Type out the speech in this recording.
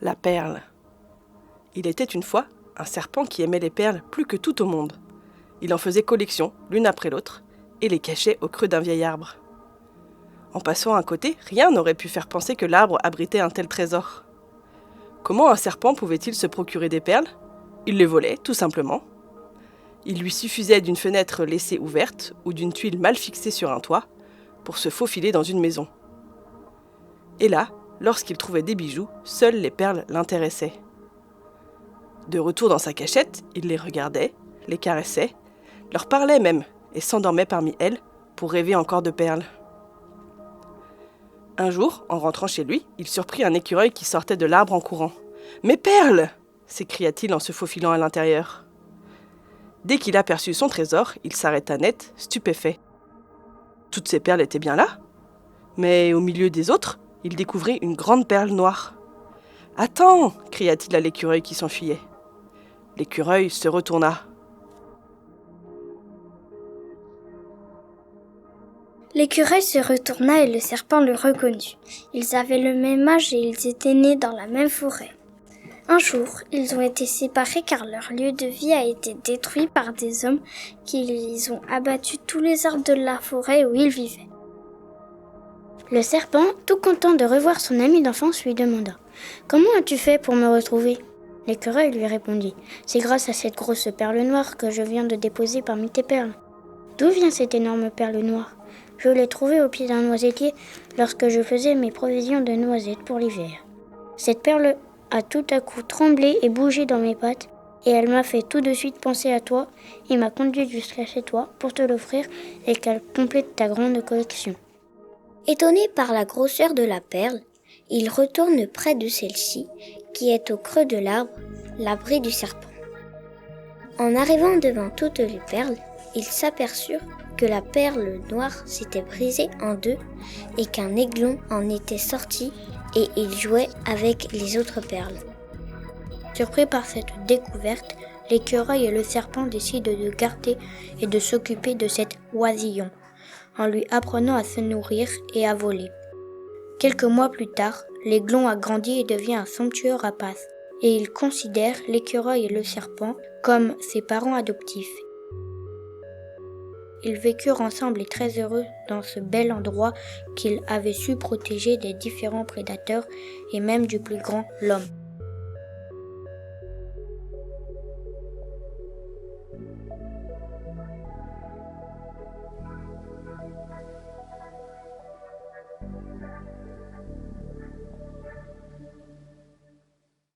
la perle. Il était une fois un serpent qui aimait les perles plus que tout au monde. Il en faisait collection, l'une après l'autre, et les cachait au creux d'un vieil arbre. En passant à côté, rien n'aurait pu faire penser que l'arbre abritait un tel trésor. Comment un serpent pouvait-il se procurer des perles ? Il les volait, tout simplement. Il lui suffisait d'une fenêtre laissée ouverte ou d'une tuile mal fixée sur un toit pour se faufiler dans une maison. Et là, lorsqu'il trouvait des bijoux, seules les perles l'intéressaient. De retour dans sa cachette, il les regardait, les caressait, leur parlait même et s'endormait parmi elles pour rêver encore de perles. Un jour, en rentrant chez lui, il surprit un écureuil qui sortait de l'arbre en courant. « Mes perles !» s'écria-t-il en se faufilant à l'intérieur. Dès qu'il aperçut son trésor, il s'arrêta net, stupéfait. Toutes ces perles étaient bien là, mais au milieu des autres, il découvrit une grande perle noire. « Attends !» cria-t-il à l'écureuil qui s'enfuyait. L'écureuil se retourna. L'écureuil se retourna et le serpent le reconnut. Ils avaient le même âge et ils étaient nés dans la même forêt. Un jour, ils ont été séparés car leur lieu de vie a été détruit par des hommes qui ont abattu tous les arbres de la forêt où ils vivaient. Le serpent, tout content de revoir son ami d'enfance, lui demanda « Comment as-tu fait pour me retrouver ?» L'écureuil lui répondit « C'est grâce à cette grosse perle noire que je viens de déposer parmi tes perles. »« D'où vient cette énorme perle noire ?»« Je l'ai trouvée au pied d'un noisetier lorsque je faisais mes provisions de noisettes pour l'hiver. Cette perle a tout à coup tremblé et bougé dans mes pattes et elle m'a fait tout de suite penser à toi et m'a conduite jusqu'à chez toi pour te l'offrir et qu'elle complète ta grande collection. » Étonné par la grosseur de la perle, il retourne près de celle-ci, qui est au creux de l'arbre, l'abri du serpent. En arrivant devant toutes les perles, ils s'aperçurent que la perle noire s'était brisée en deux et qu'un aiglon en était sorti et il jouait avec les autres perles. Surpris par cette découverte, l'écureuil et le serpent décident de garder et de s'occuper de cet oisillon, en lui apprenant à se nourrir et à voler. Quelques mois plus tard, l'aiglon a grandi et devient un somptueux rapace, et il considère l'écureuil et le serpent comme ses parents adoptifs. Ils vécurent ensemble et très heureux dans ce bel endroit qu'ils avaient su protéger des différents prédateurs et même du plus grand, l'homme.